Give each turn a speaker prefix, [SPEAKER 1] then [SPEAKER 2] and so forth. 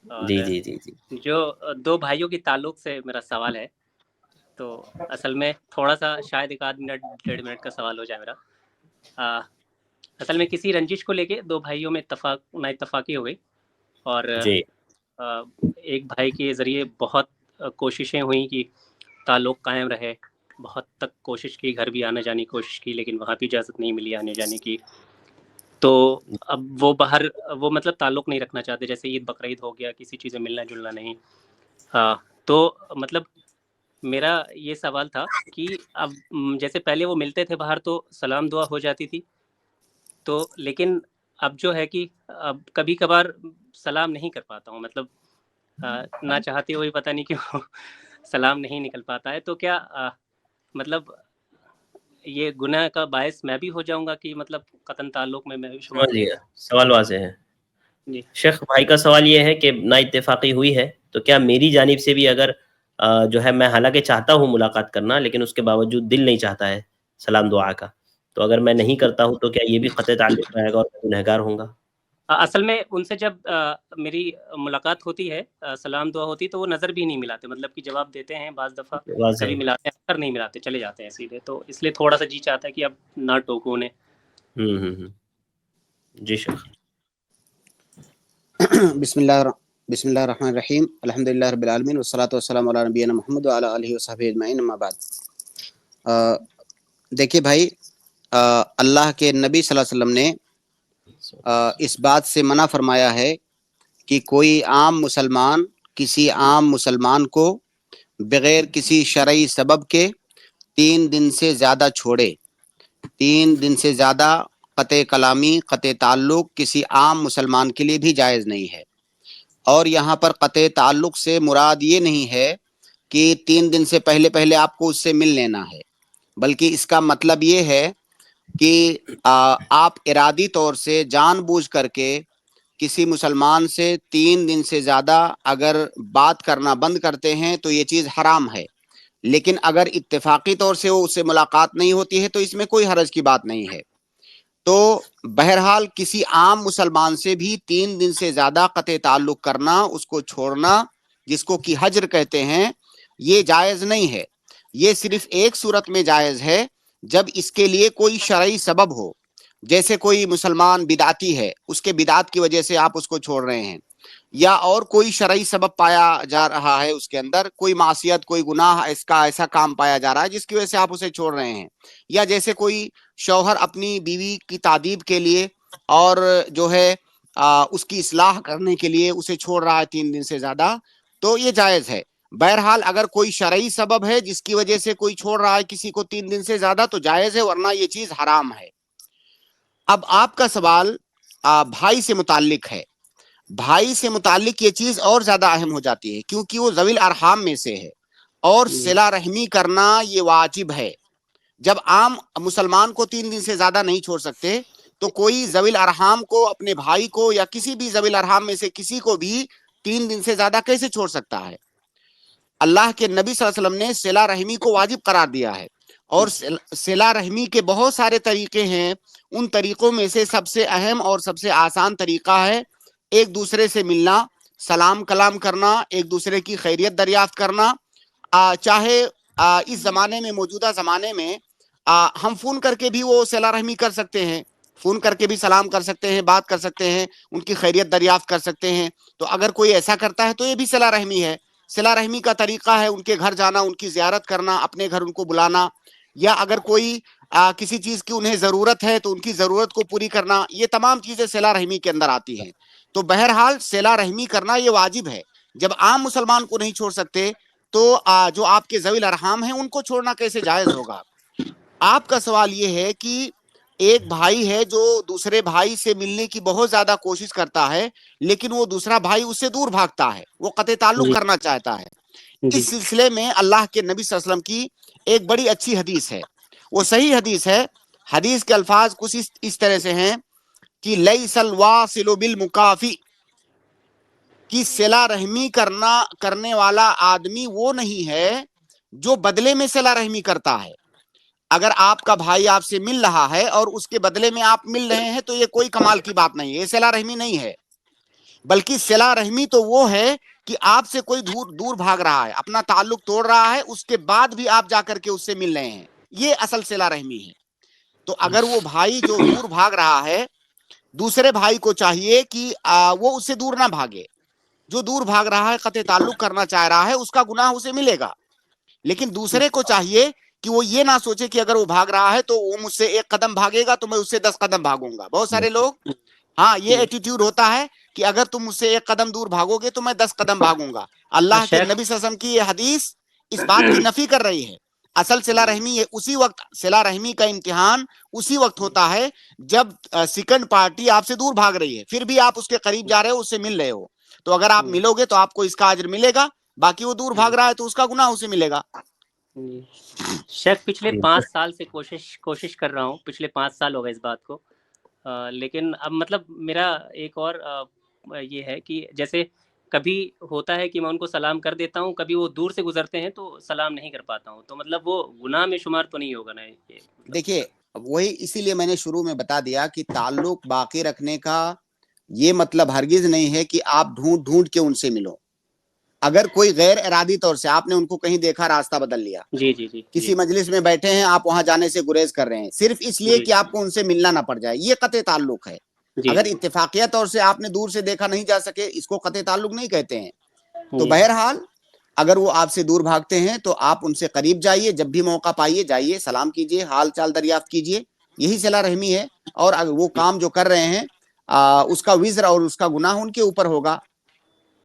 [SPEAKER 1] اور
[SPEAKER 2] جی جی جی جی
[SPEAKER 1] جو دو بھائیوں کی تعلق سے میرا سوال ہے، تو اصل میں تھوڑا سا شاید 1 آدھ منٹ 1.5 منٹ کا سوال ہو جائے میرا۔ آ، اصل میں کسی رنجش کو لے کے دو بھائیوں میں نا اتفاقی ہو گئی، اور
[SPEAKER 2] جی
[SPEAKER 1] ایک بھائی کے ذریعے بہت کوششیں ہوئیں کہ تعلق قائم رہے، بہت تک کوشش کی، گھر بھی آنے جانے کی کوشش کی، لیکن وہاں بھی اجازت نہیں ملی آنے جانے کی۔ تو اب وہ باہر، وہ مطلب تعلق نہیں رکھنا چاہتے، جیسے عید بقرعید ہو گیا، کسی چیز میں ملنا جلنا نہیں۔ ہاں، تو مطلب میرا یہ سوال تھا کہ اب جیسے پہلے وہ ملتے تھے باہر تو سلام دعا ہو جاتی تھی، تو لیکن اب جو ہے کہ اب کبھی کبھار سلام نہیں کر پاتا ہوں، مطلب نہ چاہتے ہوئے پتہ نہیں کیوں سلام نہیں نکل پاتا ہے۔ تو کیا مطلب یہ گناہ کا باعث میں بھی ہو جاؤں گا کہ مطلب قطع تعلق میں بھی شمار
[SPEAKER 2] سمجھ
[SPEAKER 1] ہوں؟
[SPEAKER 2] گیا، سوال واضح ہے۔
[SPEAKER 1] جی
[SPEAKER 2] شیخ بھائی کا سوال یہ ہے کہ نا اتفاقی ہوئی ہے تو کیا میری جانب سے بھی اگر جو ہے، میں حالانکہ چاہتا ہوں ملاقات کرنا، لیکن اس کے باوجود دل نہیں چاہتا ہے سلام دعا کا، تو اگر میں نہیں کرتا ہوں تو کیا یہ بھی قطع تعلق رہے گا اور میں گنہگار ہوں گا؟
[SPEAKER 1] اصل میں ان سے جب میری ملاقات ہوتی ہے، سلام دعا ہوتی ہے، تو وہ نظر بھی نہیں ملاتے، مطلب کہ جواب دیتے ہیں بعض دفعہ،
[SPEAKER 2] واضح
[SPEAKER 1] کبھی
[SPEAKER 2] ہے۔
[SPEAKER 1] ملاتے ہیں، اکثر نہیں ملاتے، چلے جاتے ہیں سیدھے۔ تو اس لیے تھوڑا سا جی چاہتا ہے کہ اب نہ ٹوکو انہیں۔
[SPEAKER 2] جی شیخ۔
[SPEAKER 3] بسم اللہ الرحمن الرحیم، الحمد للہ رب العالمین، والصلاۃ والسلام علی نبینا محمد وعلی آلہ وصحبہ اجمعین، اما بعد۔ دیکھیے بھائی، اللہ کے نبی صلی اللہ علیہ وسلم نے اس بات سے منع فرمایا ہے کہ کوئی عام مسلمان کسی عام مسلمان کو بغیر کسی شرعی سبب کے 3 دن سے زیادہ چھوڑے۔ 3 دن سے زیادہ قطع کلامی، قطع تعلق کسی عام مسلمان کے لیے بھی جائز نہیں ہے۔ اور یہاں پر قطع تعلق سے مراد یہ نہیں ہے کہ 3 دن سے پہلے آپ کو اس سے مل لینا ہے، بلکہ اس کا مطلب یہ ہے کہ آپ ارادی طور سے جان بوجھ کر کے کسی مسلمان سے 3 دن سے زیادہ اگر بات کرنا بند کرتے ہیں تو یہ چیز حرام ہے۔ لیکن اگر اتفاقی طور سے وہ اس سے ملاقات نہیں ہوتی ہے تو اس میں کوئی حرج کی بات نہیں ہے۔ تو بہرحال کسی عام مسلمان سے بھی 3 دن سے زیادہ قطع تعلق کرنا، اس کو چھوڑنا، جس کو کہ حجر کہتے ہیں، یہ جائز نہیں ہے۔ یہ صرف ایک صورت میں جائز ہے، جب اس کے لیے کوئی شرعی سبب ہو، جیسے کوئی مسلمان بدعتی ہے، اس کے بدعت کی وجہ سے آپ اس کو چھوڑ رہے ہیں، یا اور کوئی شرعی سبب پایا جا رہا ہے، اس کے اندر کوئی معصیت، کوئی گناہ، اس کا ایسا کام پایا جا رہا ہے جس کی وجہ سے آپ اسے چھوڑ رہے ہیں، یا جیسے کوئی شوہر اپنی بیوی کی تادیب کے لیے اور جو ہے اس کی اصلاح کرنے کے لیے اسے چھوڑ رہا ہے 3 دن سے زیادہ، تو یہ جائز ہے۔ بہرحال اگر کوئی شرعی سبب ہے جس کی وجہ سے کوئی چھوڑ رہا ہے کسی کو 3 دن سے زیادہ تو جائز ہے، ورنہ یہ چیز حرام ہے۔ اب آپ کا سوال بھائی سے متعلق ہے۔ بھائی سے متعلق یہ چیز اور زیادہ اہم ہو جاتی ہے، کیونکہ وہ ذوی الارحام میں سے ہے، اور صلہ رحمی کرنا یہ واجب ہے۔ جب عام مسلمان کو 3 دن سے زیادہ نہیں چھوڑ سکتے تو کوئی ذوی الارحام کو، اپنے بھائی کو یا کسی بھی ذوی الارحام میں سے کسی کو بھی 3 دن سے زیادہ کیسے چھوڑ سکتا ہے؟ اللہ کے نبی صلی اللہ علیہ وسلم نے صلہ رحمی کو واجب قرار دیا ہے، اور صلہ رحمی کے بہت سارے طریقے ہیں۔ ان طریقوں میں سے سب سے اہم اور سب سے آسان طریقہ ہے ایک دوسرے سے ملنا، سلام کلام کرنا، ایک دوسرے کی خیریت دریافت کرنا۔ چاہے اس زمانے میں، موجودہ زمانے میں ہم فون کر کے بھی وہ صلہ رحمی کر سکتے ہیں، فون کر کے بھی سلام کر سکتے ہیں، بات کر سکتے ہیں، ان کی خیریت دریافت کر سکتے ہیں۔ تو اگر کوئی ایسا کرتا ہے تو یہ بھی صلہ رحمی ہے۔ صلہ رحمی کا طریقہ ہے ان کے گھر جانا، ان کی زیارت کرنا، اپنے گھر ان کو بلانا، یا اگر کوئی کسی چیز کی انہیں ضرورت ہے تو ان کی ضرورت کو پوری کرنا۔ یہ تمام چیزیں صلہ رحمی کے اندر آتی ہیں۔ تو بہرحال صلہ رحمی کرنا یہ واجب ہے۔ جب عام مسلمان کو نہیں چھوڑ سکتے تو جو آپ کے ذوی الارحام ہیں ان کو چھوڑنا کیسے جائز ہوگا؟ آپ کا سوال یہ ہے کہ ایک بھائی ہے جو دوسرے بھائی سے ملنے کی بہت زیادہ کوشش کرتا ہے، لیکن وہ دوسرا بھائی اس سے دور بھاگتا ہے، وہ قطع تعلق
[SPEAKER 1] جی
[SPEAKER 3] کرنا چاہتا ہے۔
[SPEAKER 1] جی
[SPEAKER 3] اس سلسلے میں اللہ کے نبی صلی اللہ علیہ وسلم کی ایک بڑی اچھی حدیث ہے، وہ صحیح حدیث ہے۔ حدیث کے الفاظ کچھ اس طرح سے ہیں کہ لیس الواصل بالمکافی، کہ صلہ رحمی کرنے والا آدمی وہ نہیں ہے جو بدلے میں صلہ رحمی کرتا ہے۔ اگر آپ کا بھائی آپ سے مل رہا ہے اور اس کے بدلے میں آپ مل رہے ہیں تو یہ کوئی کمال کی بات نہیں ہے، یہ صلہ رحمی نہیں ہے۔ بلکہ صلہ رحمی تو وہ ہے کہ آپ سے کوئی دور بھاگ رہا ہے، اپنا تعلق توڑ رہا ہے، اس کے بعد بھی آپ جا کر کے اس سے مل رہے ہیں، یہ اصل صلہ رحمی ہے۔ تو اگر وہ بھائی جو دور بھاگ رہا ہے، دوسرے بھائی کو چاہیے کہ وہ اس سے دور نہ بھاگے۔ جو دور بھاگ رہا ہے، قطع تعلق کرنا چاہ رہا ہے، اس کا گناہ اسے ملے گا، لیکن دوسرے کو چاہیے کہ وہ یہ نہ سوچے کہ اگر وہ بھاگ رہا ہے تو وہ مجھ سے 1 قدم بھاگے گا تو میں اس سے 10 قدم بھاگوں گا۔ بہت سارے لوگ ہاں یہ ایٹیٹیوڈ ہوتا ہے کہ اگر تم مجھ سے 1 قدم دور بھاگو گے تو میں 10 قدم بھاگوں گا۔ اللہ کے
[SPEAKER 1] شیخ
[SPEAKER 3] نبی صلی اللہ علیہ وسلم کی یہ حدیث اس بات کی نفی کر رہی ہے۔ اصل صلہ رحمی اسی وقت، صلہ رحمی کا امتحان اسی وقت ہوتا ہے جب سیکنڈ پارٹی آپ سے دور بھاگ رہی ہے، پھر بھی آپ اس کے قریب جا رہے ہو، اس سے مل رہے ہو، تو اگر آپ ملو گے تو آپ کو اس کا اجر ملے گا، باقی وہ دور بھاگ رہا ہے تو اس کا گناہ اسے ملے گا۔
[SPEAKER 1] شیخ پچھلے 5 سال سے کوشش کر رہا ہوں، پچھلے 5 سال ہو گئے اس بات کو، لیکن اب مطلب میرا ایک اور یہ ہے کہ جیسے کبھی ہوتا ہے کہ میں ان کو سلام کر دیتا ہوں، کبھی وہ دور سے گزرتے ہیں تو سلام نہیں کر پاتا ہوں، تو مطلب وہ گناہ میں شمار تو نہیں ہوگا نا یہ؟
[SPEAKER 3] دیکھیے وہی اسی لیے میں نے شروع میں بتا دیا کہ تعلق باقی رکھنے کا یہ مطلب ہرگز نہیں ہے کہ آپ ڈھونڈ کے ان سے ملو۔ اگر کوئی غیر ارادی طور سے آپ نے ان کو کہیں دیکھا، راستہ بدل لیا،
[SPEAKER 1] جی
[SPEAKER 3] کسی مجلس میں بیٹھے ہیں، آپ وہاں جانے سے گریز کر رہے ہیں صرف اس لیے کہ آپ کو ان سے ملنا نہ پڑ جائے، یہ قطع تعلق ہے۔ اگر اتفاقیہ طور سے آپ نے دور سے دیکھا، نہیں جا سکے، اس کو قطع تعلق نہیں کہتے ہیں۔ تو بہرحال اگر وہ آپ سے دور بھاگتے ہیں تو آپ ان سے قریب جائیے، جب بھی موقع پائیے جائیے، سلام کیجیے، حال چال دریافت کیجیے، یہی صلہ رحمی ہے۔ اور اگر وہ کام جو کر رہے ہیں اس کا وزر اور اس کا گناہ ان کے اوپر ہوگا،